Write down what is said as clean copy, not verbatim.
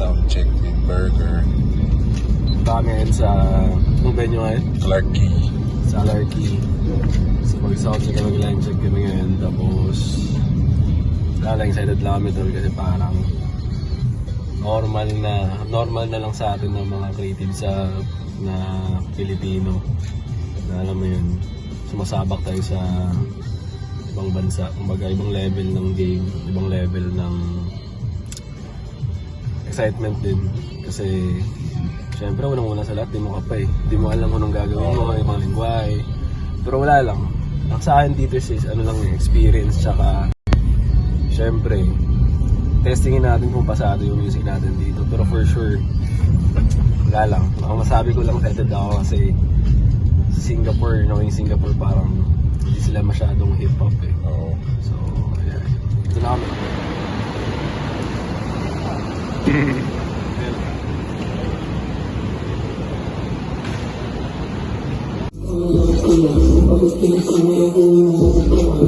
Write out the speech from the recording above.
sound check with burger. Kami ngayon sa, anong venue ngayon? Clark Key. Sa Larky. So mag-sound check kami, line check kami ngayon. Tapos, wala, excited lang kami doon kasi parang normal na lang sa atin ng mga creative na Pilipino. Na alam mo yun, sumasabak tayo sa ibang bansa, kumbaga ibang level ng game, ibang level ng excitement din. Kasi syempre unang-una sa lahat, di mo ka pa eh. Di mo alam kung anong gagawin mo, ibang lingwahe. Pero wala lang. Ang sa akin dito is ano lang yung experience, tsaka syempre testingin natin kung pasado yung music natin dito. Pero for sure, wala lang. Ang masabi ko lang, excited ako kasi sa Singapore, yung Singapore parang hindi sila masyadong hip-hop eh. Oo. So, ayan. Ito na kami. Ayan.